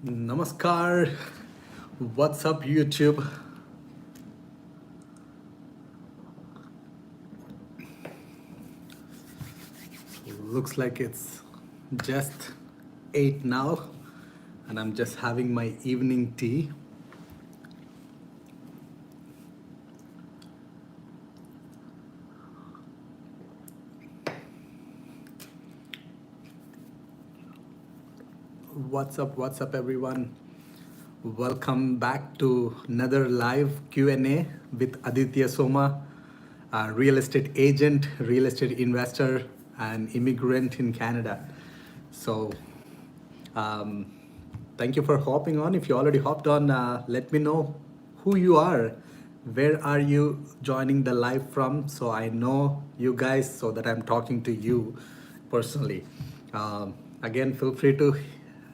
Namaskar. What's up, YouTube? Looks like it's just 8 now, and I'm just having my evening tea. What's up, everyone? Welcome back to another live Q&A with Aditya Soma, a real estate agent, real estate investor, and immigrant in Canada. So um, thank you for hopping on. If you already hopped on, let me know who you are. Where are you joining the live from? So I know you guys, so that I'm talking to you personally. Again, feel free to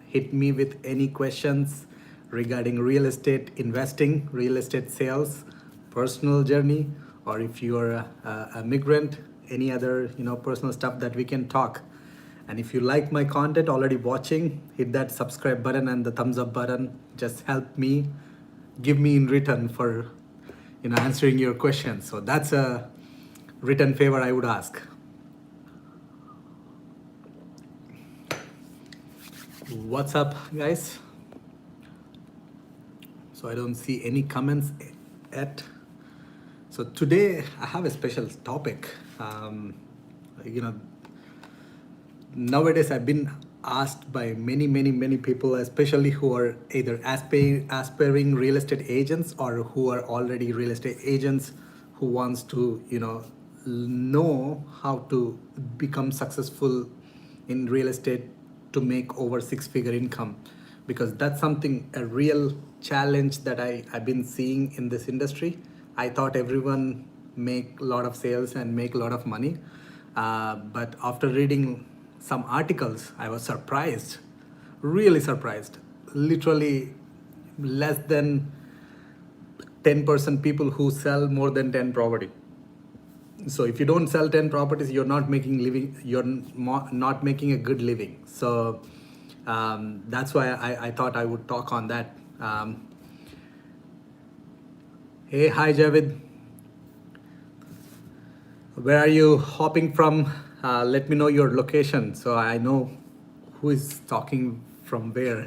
hit me with any questions regarding real estate investing, real estate sales, personal journey, or if you're a migrant, any other personal stuff that we can talk. And if you like my content already watching, hit that subscribe button and the thumbs up button. Just help me, give me in return for answering your questions. So that's a written favor I would ask. What's up, guys? So I don't see any comments yet. So today I have a special topic. Nowadays I've been asked by many people, especially who are either aspiring real estate agents or who are already real estate agents, who wants to know how to become successful in real estate to make over six-figure income, because that's something, a real challenge that I've been seeing in this industry. I thought everyone make a lot of sales and make a lot of money, but after reading some articles, I was surprised, really surprised. Literally less than 10% people who sell more than 10 property. So if you don't sell 10 properties, you're not making living, you're not making a good living. So that's why I thought I would talk on that. Hey, hi Javid. Where are you hopping from? Let me know your location so I know who is talking from where.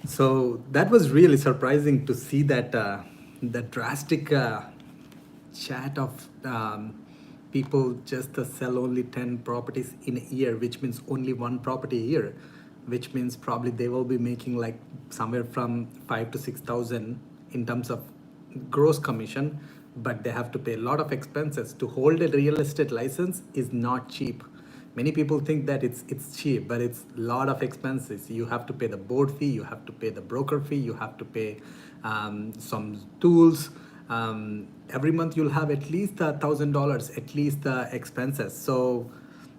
So that was really surprising to see that the drastic chat of people just sell only 10 properties in a year, which means only one property a year, which means probably they will be making like somewhere from 5 to 6,000 in terms of gross commission, but they have to pay a lot of expenses. To hold a real estate license is not cheap. Many people think that it's cheap, but it's a lot of expenses. You have to pay the board fee, you have to pay the broker fee, you have to pay some tools. Every month you'll have at least $1,000, at least the expenses. So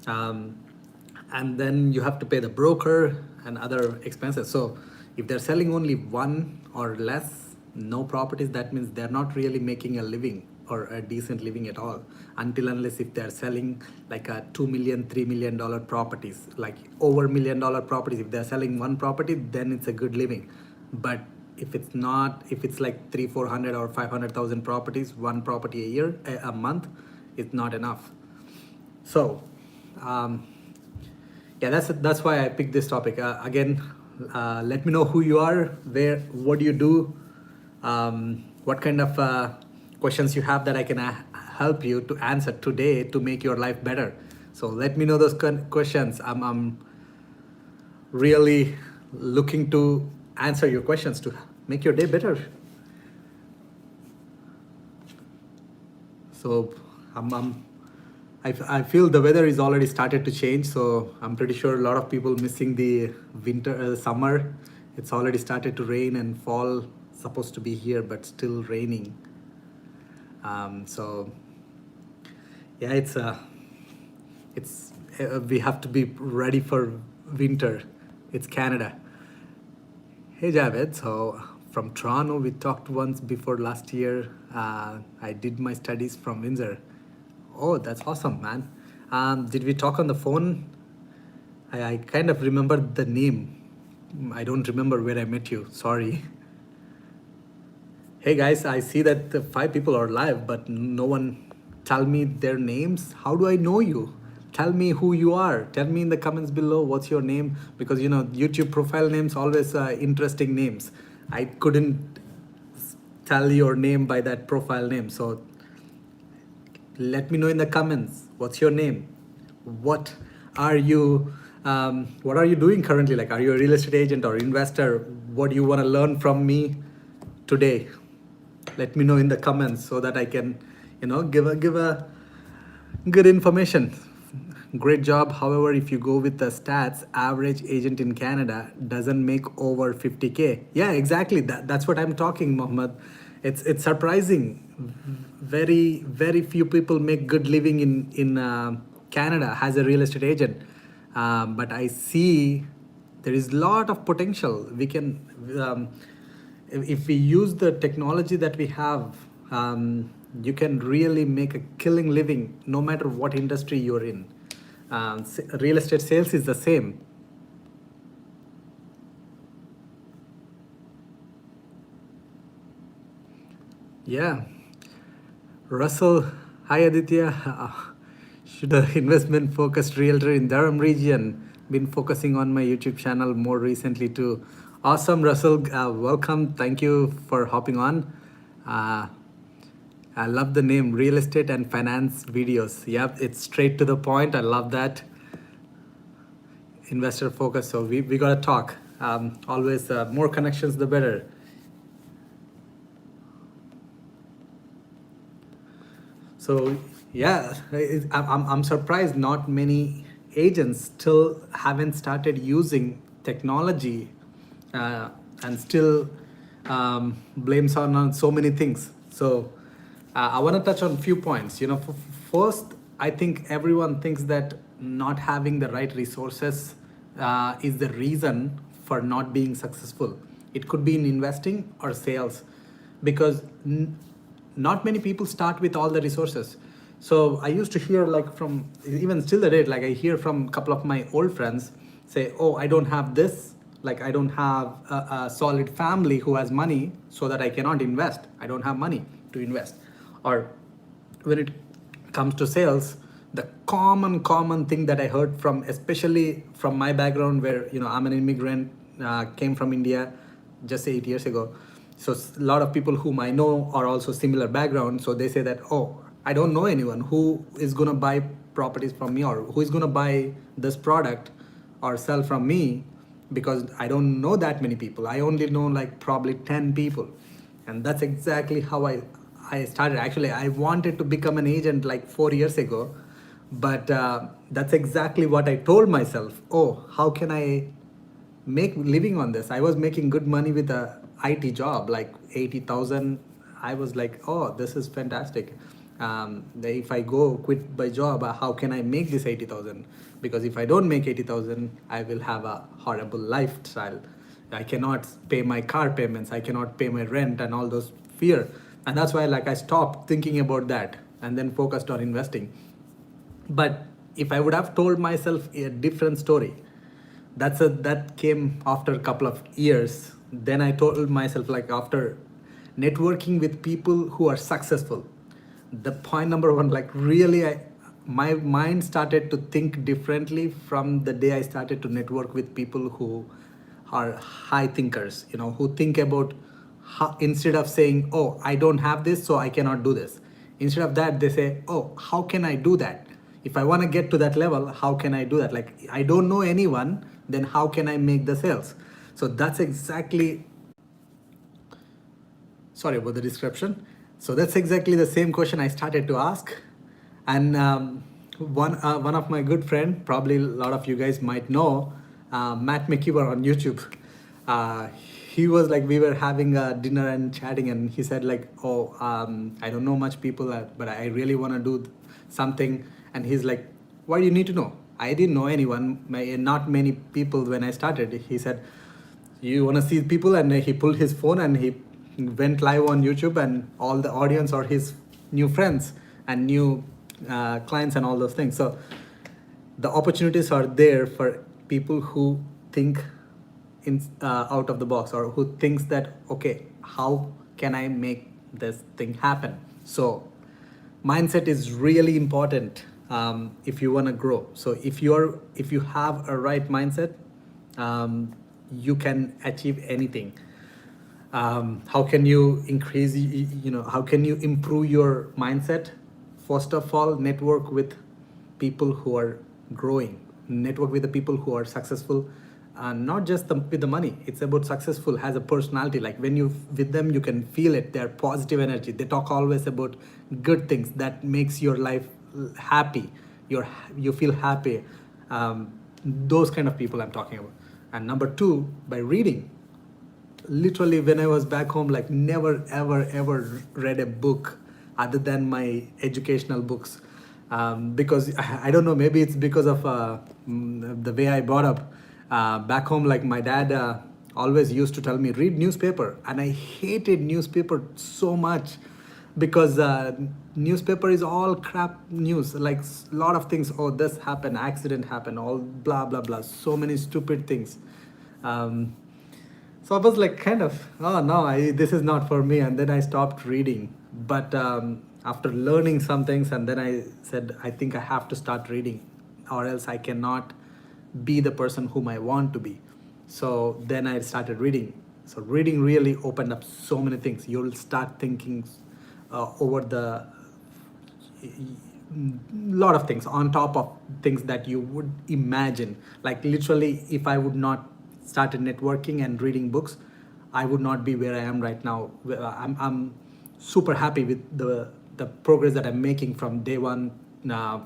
and then you have to pay the broker and other expenses. So if they're selling only one or less, no properties, that means they're not really making a living or a decent living at all, until unless if they're selling like a $2 million, $3 million properties, like over $1 million properties. If they're selling one property, then it's a good living. But if it's not, if it's like 300, 400 or 500,000 properties, one property a year, a month, it's not enough. So yeah, that's why I picked this topic. Again, let me know who you are, what do you do, what kind of questions you have that I can help you to answer today to make your life better. So let me know those questions. I'm really looking to answer your questions to make your day better. So I feel the weather is already started to change, so I'm pretty sure a lot of people missing the winter, summer. It's already started to rain and fall, supposed to be here, but still raining. So yeah, we have to be ready for winter. It's Canada. Hey Javed, so from Toronto, we talked once before last year. I did my studies from Windsor. Oh, that's awesome, man. Did we talk on the phone? I kind of remember the name. I don't remember where I met you. Sorry. Hey guys, I see that the 5 people are live, but no one tell me their names. How do I know you? Tell me who you are. Tell me in the comments below what's your name, because YouTube profile names always interesting names. I couldn't tell your name by that profile name, so let me know in the comments what's your name. What are you what are you doing currently? Like, are you a real estate agent or investor? What do you want to learn from me today? Let me know in the comments so that I can give a good information. Great job. However, if you go with the stats, average agent in Canada doesn't make over 50K. Yeah, exactly. That's what I'm talking, Mohammed. It's surprising. Very few people make good living in Canada as a real estate agent. But I see there is a lot of potential. We can, if we use the technology that we have, you can really make a killing living no matter what industry you're in. Real estate sales is the same. Yeah. Russell, hi Aditya. Should an investment focused realtor in Durham region been focusing on my YouTube channel more recently too? Awesome, Russell. Welcome. Thank you for hopping on. I love the name, real estate and finance videos. Yep, it's straight to the point. I love that. Investor focus. So we got to talk. Always more connections, the better. So yeah, I'm surprised not many agents still haven't started using technology and still blames on so many things. So I want to touch on a few points. First, I think everyone thinks that not having the right resources is the reason for not being successful. It could be in investing or sales, because not many people start with all the resources. So I used to hear, like, from, even still the date, like I hear from a couple of my old friends say, oh, I don't have this, like I don't have a solid family who has money, so that I cannot invest. I don't have money to invest. Or when it comes to sales, the common thing that I heard from, especially from my background, where I'm an immigrant, came from India just 8 years ago. So a lot of people whom I know are also similar background. So they say that, oh, I don't know anyone who is going to buy properties from me, or who is going to buy this product or sell from me, because I don't know that many people. I only know like probably 10 people. And that's exactly how I started. Actually, I wanted to become an agent like 4 years ago, but that's exactly what I told myself. Oh, how can I make living on this? I was making good money with a IT job, like 80,000. I was like, oh, this is fantastic. If I go quit my job, how can I make this 80,000? Because if I don't make 80,000, I will have a horrible lifestyle. I cannot pay my car payments. I cannot pay my rent and all those fear. And that's why, like, I stopped thinking about that and then focused on investing. But if I would have told myself a different story, that came after a couple of years. Then I told myself, like, after networking with people who are successful, the point number one, like, really, my mind started to think differently from the day I started to network with people who are high thinkers, who think about how, instead of saying, oh, I don't have this, so I cannot do this. Instead of that, they say, oh, how can I do that? If I want to get to that level, how can I do that? Like, I don't know anyone, then how can I make the sales? So that's exactly, sorry about the description. So that's exactly the same question I started to ask. And one of my good friend, probably a lot of you guys might know, Matt McKeever on YouTube. Uh, he was like, we were having a dinner and chatting, and he said like, oh, I don't know much people, but I really want to do something. And he's like, why do you need to know? I didn't know anyone, not many people when I started. He said, you want to see people? And he pulled his phone and he went live on YouTube, and all the audience are his new friends and new clients and all those things. So the opportunities are there for people who think out of the box, or who thinks that, okay, how can I make this thing happen? So mindset is really important if you want to grow. So if you have a right mindset, you can achieve anything. How can you increase, how can you improve your mindset? First of all, network with people who are growing, network with the people who are successful, not just with the money. It's about successful, has a personality. Like when you with them, you can feel it. They're positive energy. They talk always about good things that makes your life happy. You feel happy. Those kind of people I'm talking about. And number two, by reading. Literally, when I was back home, like never ever read a book other than my educational books, because I don't know, maybe it's because of the way I brought up back home. Like my dad always used to tell me, read newspaper, and I hated newspaper so much, because newspaper is all crap news, like a lot of things. Oh, this happened, accident happened, all blah blah blah, so many stupid things. So I was like, kind of, oh no, this is not for me. And then I stopped reading. But after learning some things, and then I said, I think I have to start reading, or else I cannot be the person whom I want to be. So then I started reading. So reading really opened up so many things. You'll start thinking over the lot of things on top of things that you would imagine. Like literally, if I would not started networking and reading books, I would not be where I am right now. I'm super happy with the progress that I'm making from day one,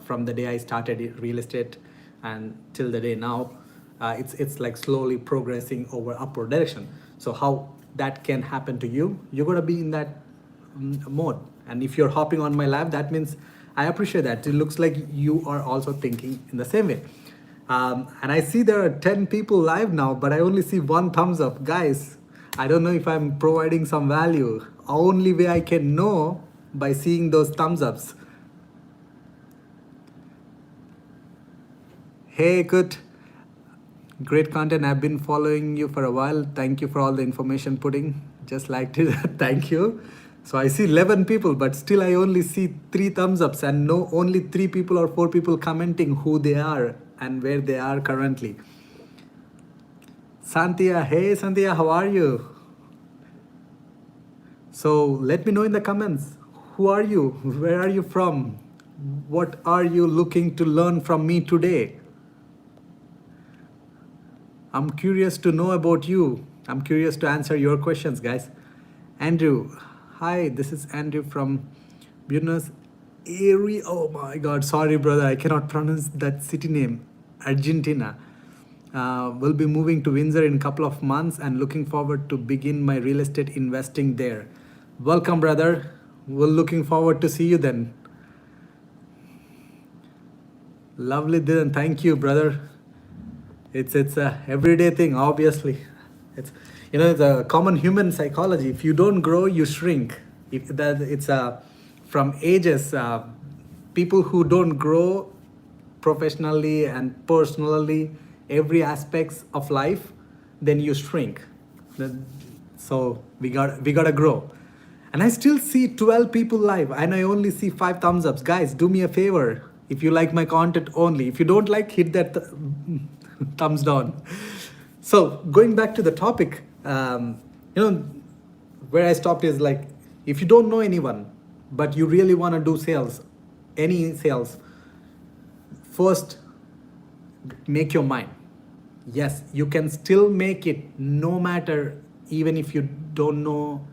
from the day I started real estate and till the day now. It's like slowly progressing over upward direction. So how that can happen to you, you're gonna be in that mode. And if you're hopping on my live, that means I appreciate that. It looks like you are also thinking in the same way. And I see there are 10 people live now, but I only see one thumbs up. Guys, I don't know if I'm providing some value. Only way I can know by seeing those thumbs ups. Hey, good. Great content. I've been following you for a while. Thank you for all the information putting. Just liked it. Thank you. So I see 11 people, but still I only see 3 thumbs ups, and only 3 people or 4 people commenting who they are and where they are currently. Santia, hey Santia, how are you? So let me know in the comments, who are you? Where are you from? What are you looking to learn from me today? I'm curious to know about you. I'm curious to answer your questions, guys. Andrew, hi, this is Andrew from Buenos Aires. Oh my God, sorry brother, I cannot pronounce that city name. Argentina. Will be moving to Windsor in a couple of months and looking forward to begin my real estate investing there. Welcome, brother. We're looking forward to see you then. Lovely, Dylan. Thank you, brother. It's a everyday thing, obviously. It's the common human psychology. If you don't grow, you shrink. It's from ages. People who don't grow professionally and personally, every aspects of life, then you shrink. So we gotta grow. And I still see 12 people live, and I only see 5 thumbs ups. Guys, do me a favor. If you like my content only, if you don't like, hit that thumbs down. So going back to the topic, where I stopped is like, if you don't know anyone, but you really want to do sales, any sales, first, make your mind. Yes, you can still make it no matter, even if you don't know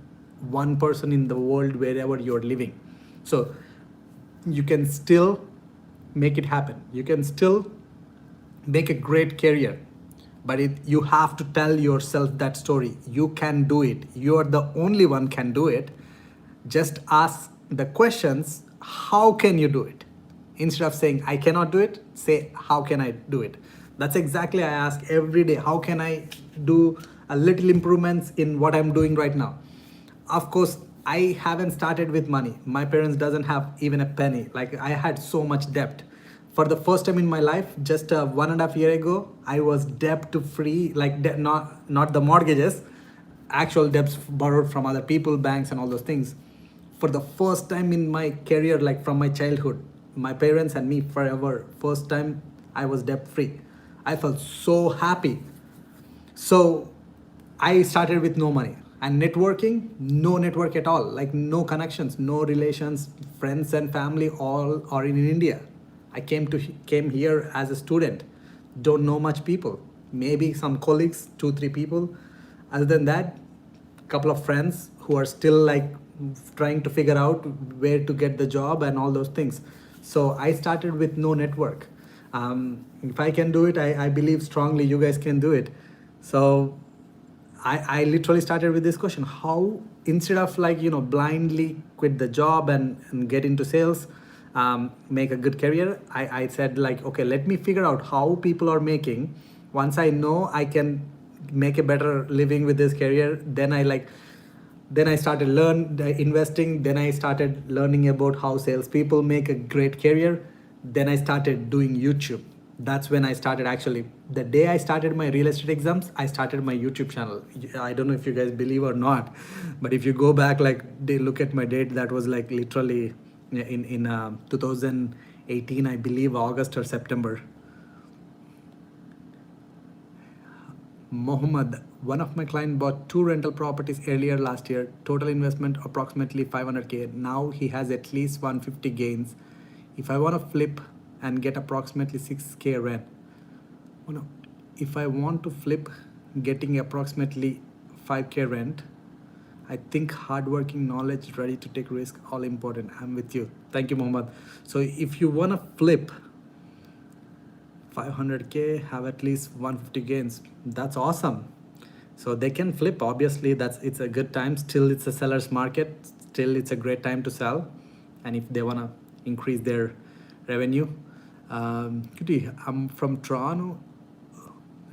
one person in the world wherever you're living. So you can still make it happen. You can still make a great career, but you have to tell yourself that story. You can do it. You're the only one can do it. Just ask the questions, how can you do it? Instead of saying, I cannot do it, say, how can I do it? That's exactly I ask every day. How can I do a little improvements in what I'm doing right now? Of course, I haven't started with money. My parents doesn't have even a penny. Like I had so much debt. For the first time in my life, just 1.5 year ago, I was debt free, like not the mortgages, actual debts borrowed from other people, banks, and all those things. For the first time in my career, like from my childhood, my parents and me forever, first time I was debt free. I felt so happy. So I started with no money and networking, no network at all, like no connections, no relations, friends and family all are in India. I came here as a student, don't know much people, maybe some colleagues, 2 3 people. Other than that, couple of friends who are still like trying to figure out where to get the job and all those things. So I started with no network. If I can do it, I believe strongly you guys can do it. So I literally started with this question: how, instead of like blindly quit the job and get into sales, make a good career, I said like, okay, let me figure out how people are making. Once I know I can make a better living with this career, then I started investing. Then I started learning about how salespeople make a great career. Then I started doing YouTube. That's when I started, actually. The day I started my real estate exams, I started my YouTube channel. I don't know if you guys believe or not, but if you go back, like they look at my date, that was like literally in 2018, I believe, August or September. Mohammed, one of my clients bought 2 rental properties earlier last year. Total investment approximately 500K. Now he has at least 150 gains. If I want to flip and get approximately 6K rent, oh no, if I want to flip getting approximately 5K rent, I think hardworking, knowledge, ready to take risk, all important. I'm with you. Thank you, Mohammed. So if you want to flip 500K, have at least 150 gains, that's awesome. So they can flip, obviously. It's a good time. Still, it's a seller's market. Still, it's a great time to sell. And if they want to increase their revenue. Goody, I'm from Toronto.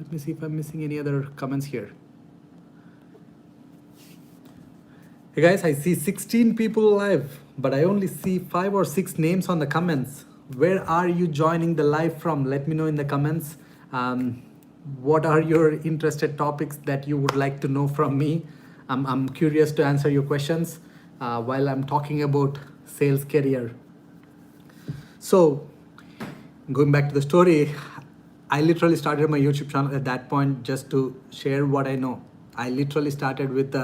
Let me see if I'm missing any other comments here. Hey guys, I see 16 people live, but I only see 5 or 6 names on the comments. Where are you joining the live from? Let me know in the comments. What are your interested topics that you would like to know from me? I'm curious to answer your questions while I'm talking about sales career. So going back to the story, I literally started my YouTube channel at that point just to share what I know. I literally started with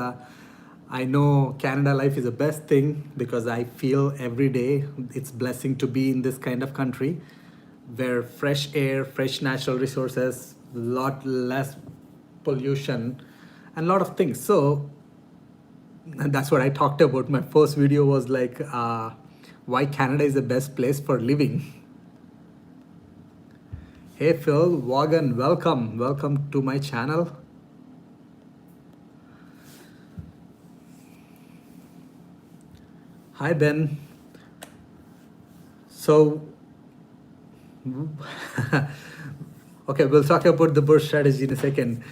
I know Canada life is the best thing because I feel every day it's blessing to be in this kind of country where fresh air, fresh natural resources, a lot less pollution, and a lot of things. So that's what I talked about. My first video was like why Canada is the best place for living. Hey Phil, Wagon, welcome to my channel. Hi Ben. So okay, we'll talk about the BRRRR strategy in a second.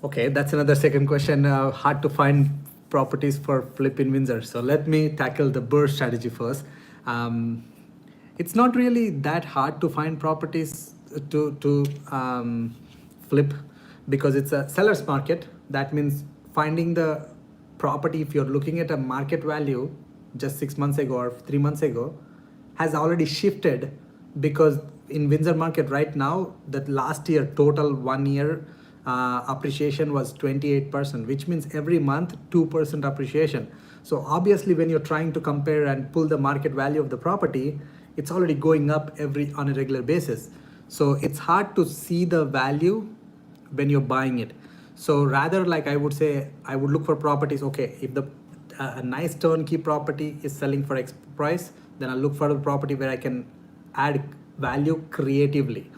Okay, that's another second question. Hard to find properties for flip in Windsor. So let me tackle the BRRRR strategy first. It's not really that hard to find properties to flip because it's a seller's market. That means finding the property, if you're looking at a market value just 6 months ago or 3 months ago, has already shifted, because in Windsor market right now, that last year total 1 year appreciation was 28%, which means every month 2% appreciation. So obviously when you're trying to compare and pull the market value of the property, it's already going up on a regular basis. So it's hard to see the value when you're buying it. So rather, like I would say, I would look for properties. Okay, if a nice turnkey property is selling for X price, then I'll look for a property where I can add value creatively.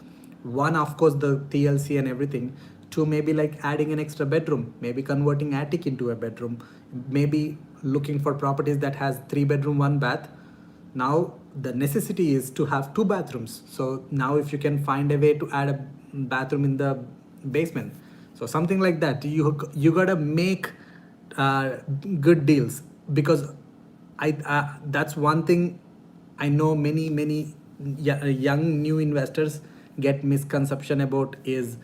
One, of course, the TLC and everything. Two, maybe like adding an extra bedroom, maybe converting attic into a bedroom, maybe looking for properties that has 3 bedroom, 1 bath. Now the necessity is to have 2 bathrooms. So now if you can find a way to add a bathroom in the basement, so something like that, you gotta make good deals, because that's one thing I know many young new investors get misconception about is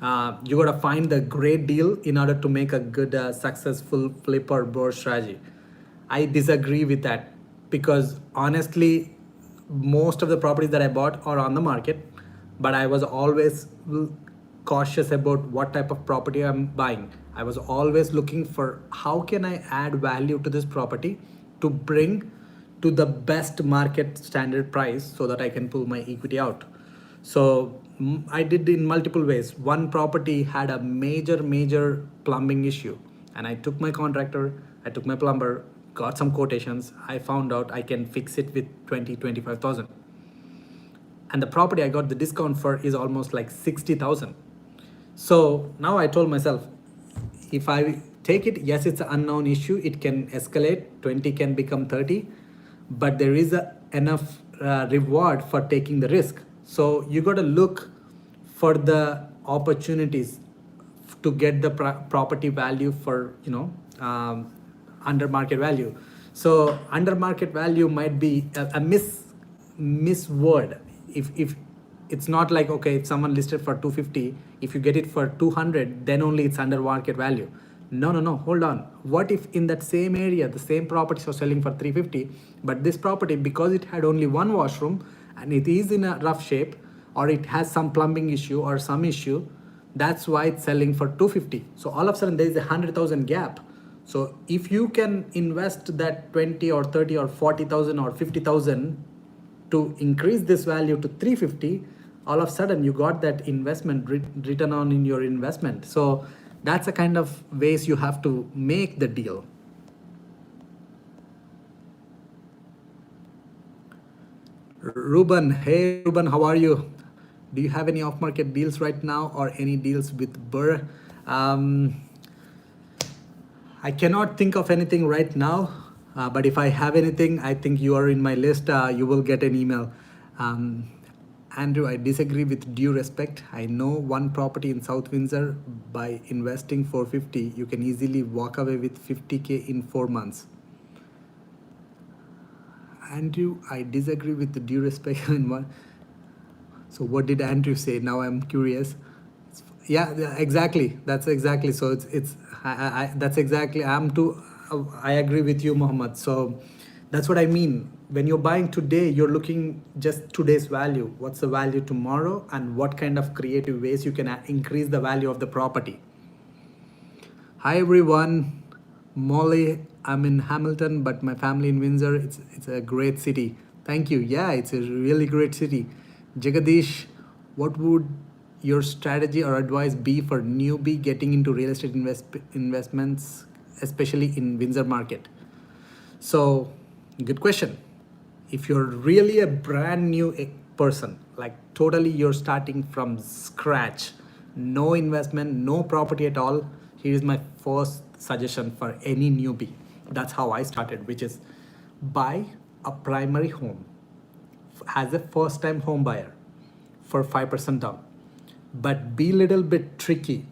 you gotta find the great deal in order to make a good successful flip or BRRRR strategy. I disagree with that because honestly, most of the properties that I bought are on the market, but I was always cautious about what type of property I'm buying. I was always looking for how can I add value to this property to bring to the best market standard price so that I can pull my equity out. So I did in multiple ways. One property had a major plumbing issue, and I took my contractor, I took my plumber, got some quotations. I found out I can fix it with 25,000, and the property I got the discount for is almost like 60,000. So now I told myself, if I take it, yes, it's an unknown issue. It can escalate. 20 can become 30, but there is enough reward for taking the risk. So you got to look for the opportunities to get the property value for under market value. So under market value might be a miss word. If it's not like, okay, if someone listed for 250, if you get it for 200, then only it's under market value. No, hold on. What if in that same area the same properties are selling for 350, but this property, because it had only one washroom and it is in a rough shape, or it has some plumbing issue or some issue, that's why it's selling for 250. So all of a sudden there is a 100,000 gap. So if you can invest that 20 or 30 or 40,000 or 50,000 to increase this value to 350, all of a sudden you got that investment return on in your investment. So that's the kind of ways you have to make the deal. Ruben, hey Ruben, how are you? Do you have any off-market deals right now or any deals with BRRRR? I cannot think of anything right now, but if I have anything, I think you are in my list. You will get an email. Andrew, I disagree with due respect. I know one property in South Windsor. By investing 450, you can easily walk away with 50K in 4 months. Andrew, I disagree with the due respect. So what did Andrew say? Now I'm curious. Yeah, exactly. That's exactly. So that's exactly. I agree with you, Mohammed. So that's what I mean. When you're buying today, you're looking just today's value. What's the value tomorrow, and what kind of creative ways you can increase the value of the property. Hi everyone, Molly. I'm in Hamilton, but my family in Windsor. It's a great city. Thank you. Yeah, it's a really great city. Jagadish, what would your strategy or advice be for newbie getting into real estate investments, especially in Windsor market? So, good question. If you're really a brand new person, like totally you're starting from scratch, no investment, no property at all, here is my first suggestion for any newbie. That's how I started, which is buy a primary home as a first time home buyer for 5% down. But be a little bit tricky.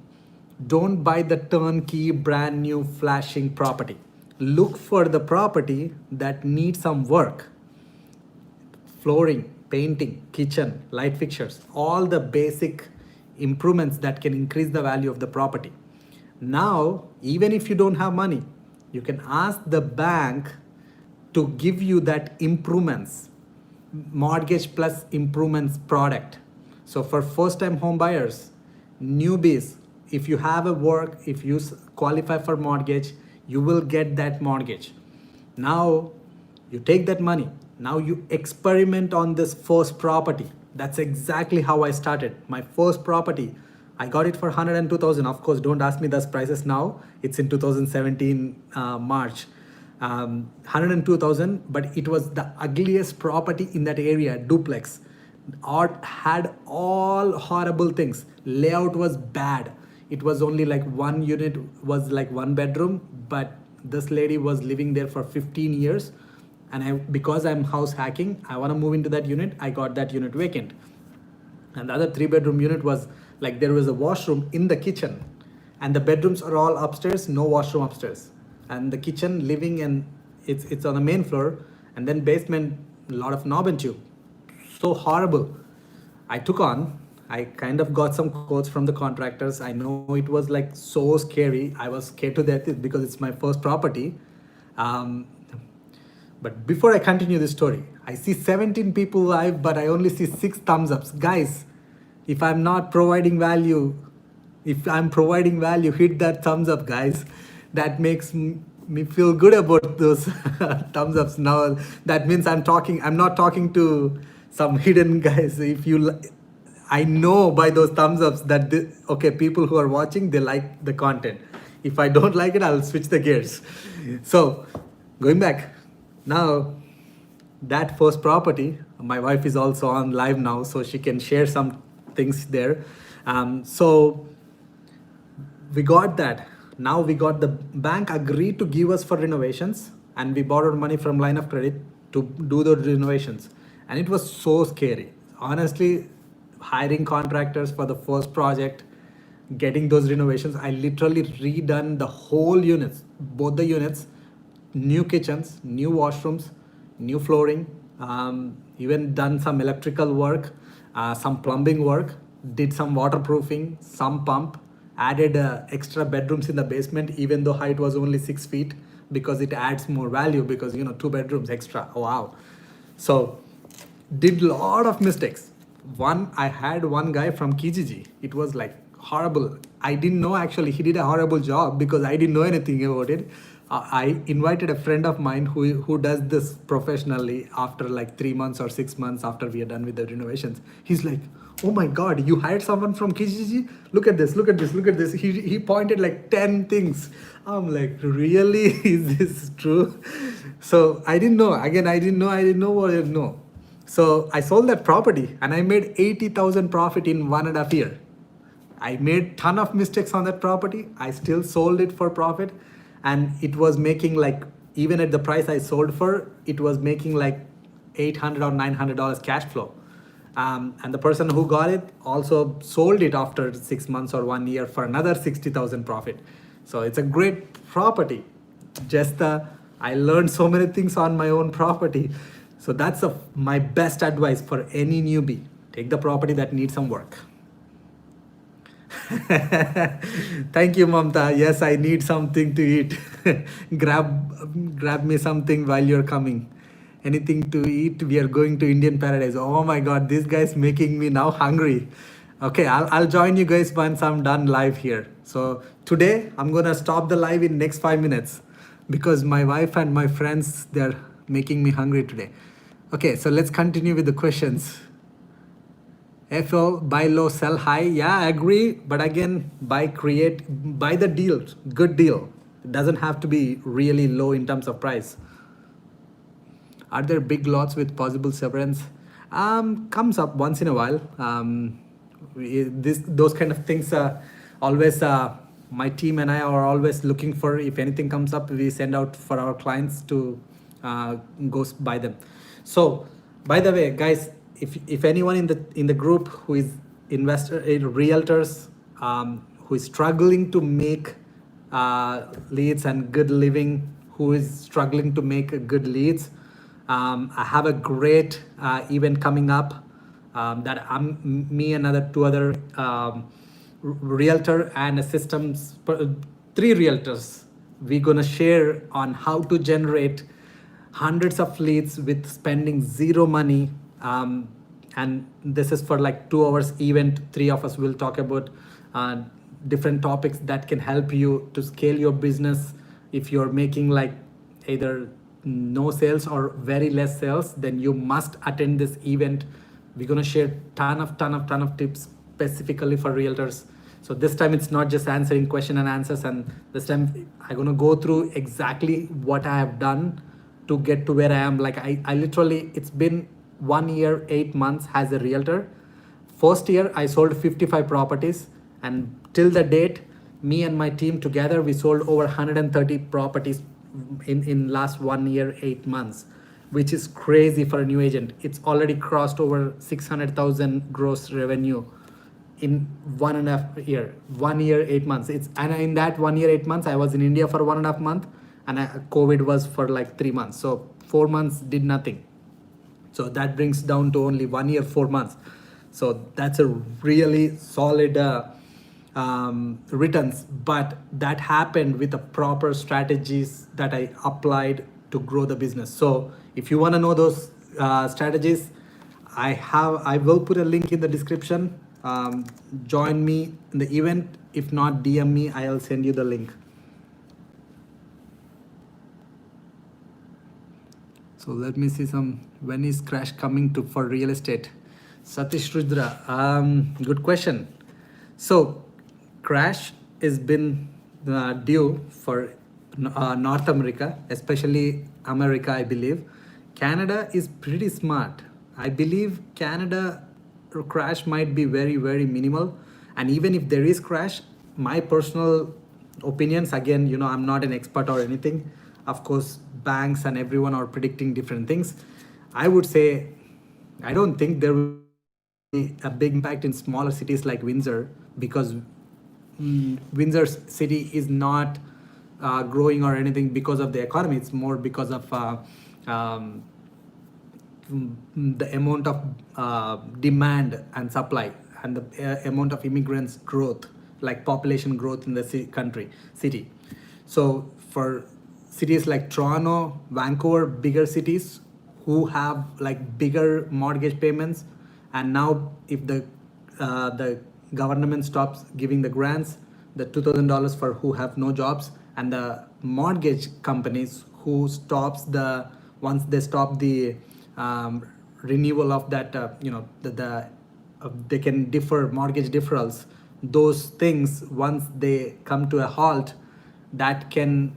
Don't buy the turnkey brand new flashing property. Look for the property that needs some work. Flooring, painting, kitchen, light fixtures, all the basic improvements that can increase the value of the property. Now, even if you don't have money, you can ask the bank to give you that improvements, mortgage plus improvements product. So for first time home buyers, newbies, if you have a work, if you qualify for mortgage, you will get that mortgage. Now you take that money. Now you experiment on this first property. That's exactly how I started. My first property, I got it for 102,000. Of course, don't ask me those prices now. It's in 2017 March. 102,000, but it was the ugliest property in that area, duplex. Art had all horrible things. Layout was bad. It was only like one unit, was like one bedroom, but this lady was living there for 15 years. And because I'm house hacking, I want to move into that unit. I got that unit vacant. And the other 3-bedroom unit was like there was a washroom in the kitchen, and the bedrooms are all upstairs, no washroom upstairs. And the kitchen, living, and it's on the main floor, and then basement, a lot of knob and tube. So horrible. I took on. I kind of got some quotes from the contractors. I know it was like so scary. I was scared to death because it's my first property. Um, but before I continue the story, I see 17 people live, but I only see 6 thumbs ups. Guys, if I'm not providing value, if I'm providing value, hit that thumbs up, guys. That makes me feel good about those thumbs ups. Now that means I'm not talking to some hidden guys. I know by those thumbs ups that okay, people who are watching, they like the content. If I don't like it, I'll switch the gears. So going back now, that first property, my wife is also on live now, so she can share some things there. So we got that. Now we got the bank agreed to give us for renovations, and we borrowed money from line of credit to do the renovations. And it was so scary. Honestly, hiring contractors for the first project, getting those renovations, I literally redone the whole units, both the units, new kitchens, new washrooms, new flooring, even done some electrical work, some plumbing work, did some waterproofing, some pump, added extra bedrooms in the basement, even though height was only 6 feet, because it adds more value, because 2 bedrooms extra. Wow. So did lot of mistakes. I had one guy from Kijiji. It was like horrible. I didn't know, actually he did a horrible job because I didn't know anything about it. I invited a friend of mine who does this professionally after like 3 months or 6 months after we are done with the renovations. He's like, oh my God, you hired someone from Kijiji? Look at this, look at this, look at this. He pointed like 10 things. I'm like, really? Is this true? So I didn't know. Again, I didn't know what I didn't know. So I sold that property and I made 80,000 profit in 1.5 years. I made ton of mistakes on that property. I still sold it for profit, and it was making like, even at the price I sold for, it was making like $800 or $900 cash flow. And the person who got it also sold it after 6 months or 1 year for another 60,000 profit. So it's a great property. Just I learned so many things on my own property. So that's my best advice for any newbie. Take the property that needs some work. Thank you, Mamta. Yes, I need something to eat. grab me something while you're coming. Anything to eat. We are going to Indian Paradise. Oh my God, this guy's making me now hungry. Okay, I'll join you guys once I'm done live here. So today I'm gonna stop the live in next 5 minutes because my wife and my friends, they're making me hungry today. Okay, so let's continue with the questions. FL, buy low, sell high. Yeah, I agree. But again, buy the deal, good deal. It doesn't have to be really low in terms of price. Are there big lots with possible severance? Comes up once in a while. Those kind of things always, my team and I are always looking for. If anything comes up, we send out for our clients to go buy them. So, by the way, guys, if anyone in the group who is realtors, who is struggling to make leads and good living, who is struggling to make good leads, I have a great event coming up that me and 2 other realtor and systems, 3 realtors, we're gonna share on how to generate hundreds of leads with spending zero money. And this is for like 2 hours event. 3 of us will talk about different topics that can help you to scale your business. If you're making like either no sales or very less sales, then you must attend this event. We're gonna share ton of tips specifically for realtors. So this time it's not just answering question and answers, and this time I'm gonna go through exactly what I have done to get to where I am. Like I literally, it's been 1 year, 8 months as a realtor. First year I sold 55 properties, and till the date, me and my team together, we sold over 130 properties in last 1 year, 8 months, which is crazy for a new agent. It's already crossed over 600,000 gross revenue in 1.5 year, 1 year, 8 months. And in that 1 year, 8 months, I was in India for 1.5 months. and COVID was for like 3 months. So 4 months did nothing. So that brings down to only 1 year, 4 months. So that's a really solid returns. But that happened with the proper strategies that I applied to grow the business. So if you want to know those strategies, I will put a link in the description. Join me in the event. If not, DM me. I'll send you the link. So let me see when is crash coming to for real estate? Satish Rudra, good question. So crash has been due for North America, especially America, I believe. Canada is pretty smart. I believe Canada crash might be very, very minimal. And even if there is crash, my personal opinions, again, I'm not an expert or anything. Of course, banks and everyone are predicting different things. I would say, I don't think there will be a big impact in smaller cities like Windsor, because Windsor city is not growing or anything because of the economy. It's more because of the amount of demand and supply, and the amount of immigrants growth, like population growth in the city. So for cities like Toronto, Vancouver, bigger cities who have like bigger mortgage payments, and now if the government stops giving the grants, the $2,000 for who have no jobs, and the mortgage companies who stops once they stop the renewal of that, they can defer mortgage deferrals. Those things, once they come to a halt, that can,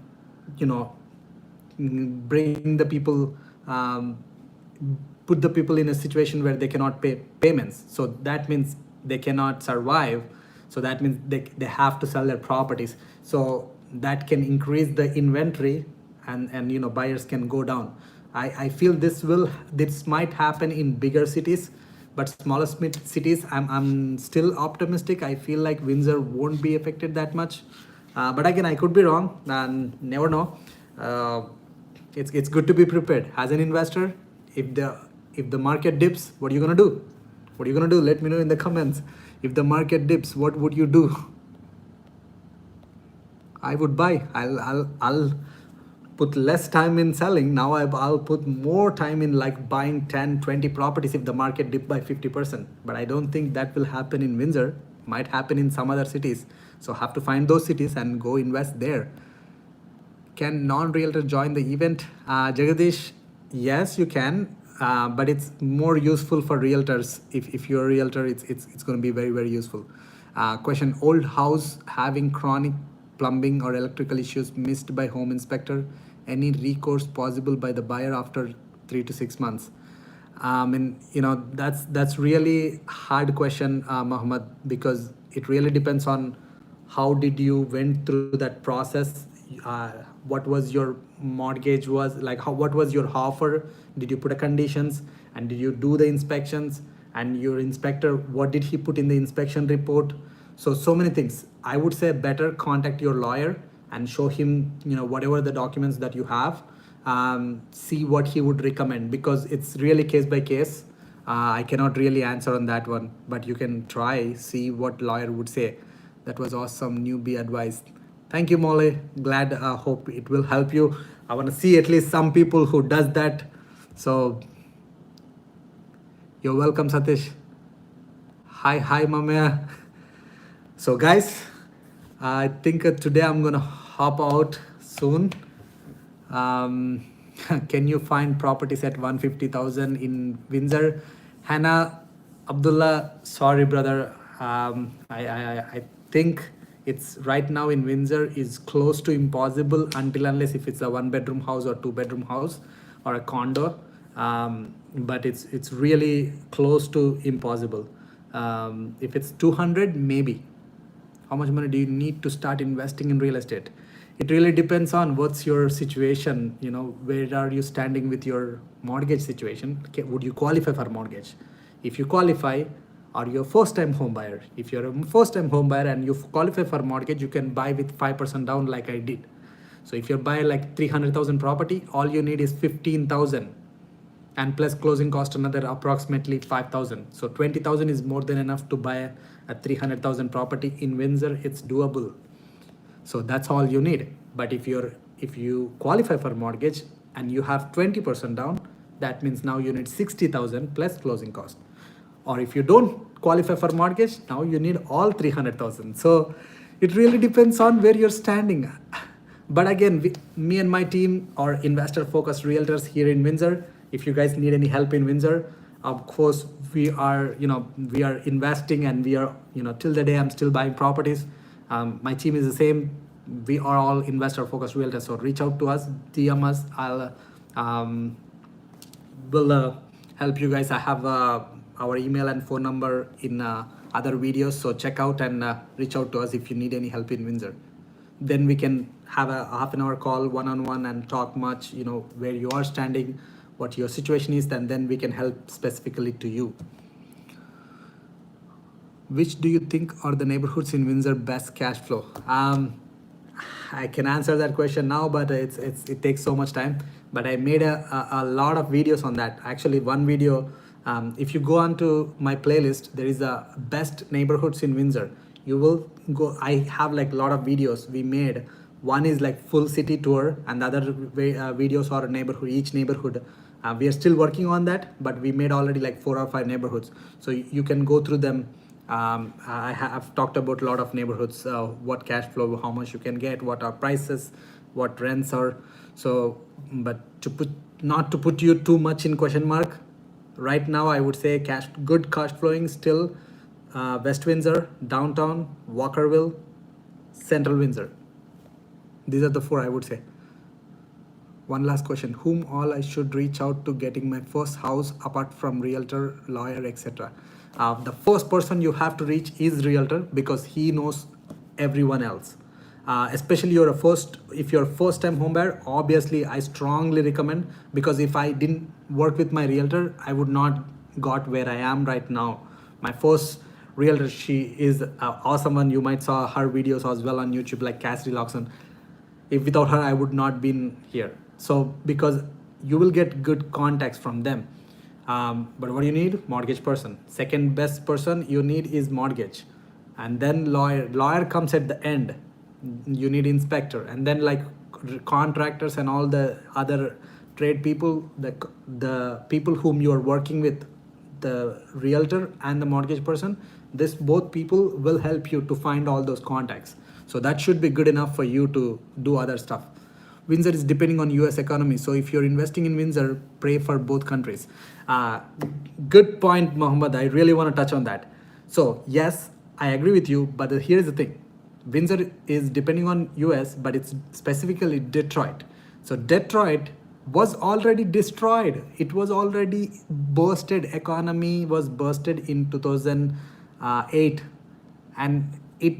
bring the people, put the people in a situation where they cannot pay payments. So that means they cannot survive. So that means they have to sell their properties. So that can increase the inventory, and buyers can go down. I feel this might happen in bigger cities, but smaller cities, I'm still optimistic. I feel like Windsor won't be affected that much, but again, I could be wrong, and never know. It's good to be prepared as an investor. If the market dips, what are you gonna do? What are you gonna do? Let me know in the comments. If the market dips, what would you do? I would buy. I'll put less time in selling. Now I'll put more time in like buying 10, 20 properties if the market dip by 50%. But I don't think that will happen in Windsor. Might happen in some other cities. So have to find those cities and go invest there. Can non-realtor join the event? Jagadish, yes, you can. But it's more useful for realtors. If you're a realtor, it's going to be very, very useful. Question: old house having chronic plumbing or electrical issues missed by home inspector. Any recourse possible by the buyer after 3 to 6 months? And that's really hard question, Mohammed, because it really depends on how did you went through that process. What was your mortgage was like, what was your offer? Did you put a conditions, and did you do the inspections? And your inspector, what did he put in the inspection report? So many things. I would say better contact your lawyer and show him whatever the documents that you have. See what he would recommend, because it's really case by case. I cannot really answer on that one, but you can try, see what lawyer would say. That was awesome newbie advice. Thank you, Molly. Glad, hope it will help you. I want to see at least some people who does that. So you're welcome, Satish. Hi, Mamaya. So guys, I think today I'm gonna hop out soon. Can you find properties at 150,000 in Windsor? Hannah Abdullah, sorry brother. I think it's right now in Windsor is close to impossible, until unless if it's a 1-bedroom house or 2-bedroom house or a condo. But it's really close to impossible. If it's 200, maybe. How much money do you need to start investing in real estate? It really depends on what's your situation. Where are you standing with your mortgage situation? Would you qualify for mortgage? If you qualify, are you a first-time home buyer? If you're a first-time home buyer and you qualify for mortgage, you can buy with 5% down like I did. So if you're buying like 300,000 property, all you need is 15,000, and plus closing cost another approximately 5,000. So 20,000 is more than enough to buy a 300,000 property in Windsor. It's doable. So that's all you need. But if you qualify for mortgage and you have 20% down, that means now you need 60,000 plus closing cost. Or if you don't qualify for mortgage, now you need all 300,000. So it really depends on where you're standing. But again, me and my team are investor focused realtors here in Windsor. If you guys need any help in Windsor, of course we are investing, and we are, till the day I'm still buying properties. My team is the same. We are all investor focused realtors. So reach out to us, DM us. Will help you guys. I have our email and phone number in other videos. So check out and reach out to us if you need any help in Windsor. Then we can have a half an hour call one-on-one and talk much, where you are standing, what your situation is, and then we can help specifically to you. Which do you think are the neighborhoods in Windsor best cash flow? I can answer that question now, but it takes so much time. But I made a lot of videos on that. Actually, one video, if you go onto my playlist, there is a best neighborhoods in Windsor. You will go, I have like a lot of videos we made. One is like full city tour, and the other videos are neighborhood, each neighborhood. We are still working on that, but we made already like 4 or 5 neighborhoods. So you can go through them. I have talked about a lot of neighborhoods, what cash flow, how much you can get, what are prices, what rents are. So, but not to put you too much in question mark, right now I would say good cash flowing still West Windsor, downtown, Walkerville, Central Windsor. These are the 4 I would say. One last question: whom all I should reach out to getting my first house apart from realtor, lawyer, etc.? The first person you have to reach is realtor, because he knows everyone else. Especially if you're a first time home buyer, obviously I strongly recommend, because if I didn't work with my realtor, I would not got where I am right now. My first realtor, she is an awesome one. You might saw her videos as well on YouTube, like Cassidy Loxon. If without her, I would not been here. So because you will get good contacts from them. But what do you need? Mortgage person. Second best person you need is mortgage, and then lawyer comes at the end. You need inspector, and then like contractors and all the other trade people, the people whom you are working with, the realtor and the mortgage person, this both people will help you to find all those contacts. So that should be good enough for you to do other stuff. Windsor is depending on US economy. So if you're investing in Windsor, pray for both countries. Good point, Mohammed. I really want to touch on that. So yes, I agree with you, but here's the thing. Windsor is depending on US, but it's specifically Detroit. So Detroit was already destroyed. It was already bursted. Economy was bursted in 2008, and it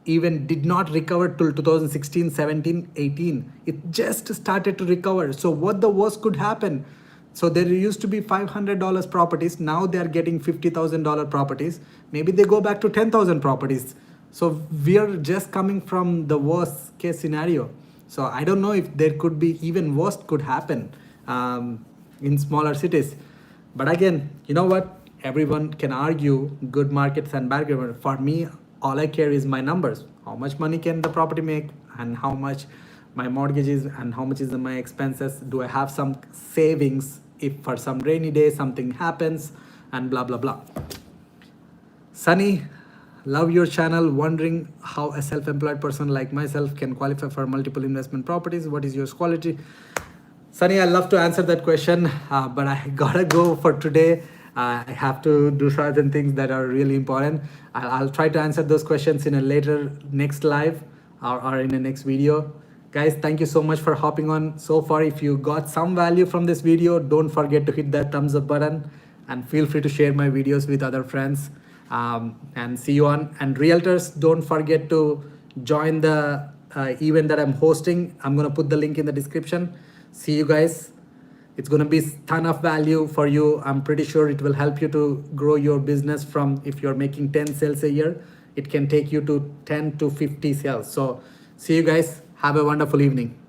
even did not recover till 2016, 17, 18. It just started to recover. So what the worst could happen? So there used to be $500 properties. Now they are getting $50,000 properties. Maybe they go back to 10,000 properties. So we are just coming from the worst case scenario. So I don't know if there could be even worse could happen in smaller cities. But again, you know what? Everyone can argue good markets and bad markets. For me, all I care is my numbers. How much money can the property make, and how much my mortgage is, and how much is my expenses. Do I have some savings if for some rainy day something happens, and blah, blah, blah. Sunny, love your channel. Wondering how a self-employed person like myself can qualify for multiple investment properties. What is your quality? Sunny, I love to answer that question, but I gotta go for today. I have to do certain things that are really important. I'll try to answer those questions in a later next live or in the next video. Guys, thank you so much for hopping on so far. If you got some value from this video, don't forget to hit that thumbs up button, and feel free to share my videos with other friends. And see you on. And realtors, don't forget to join the event that I'm hosting. I'm going to put the link in the description. See you guys. It's going to be a ton of value for you. I'm pretty sure it will help you to grow your business from, if you're making 10 sales a year, it can take you to 10 to 50 sales. So see you guys. Have a wonderful evening.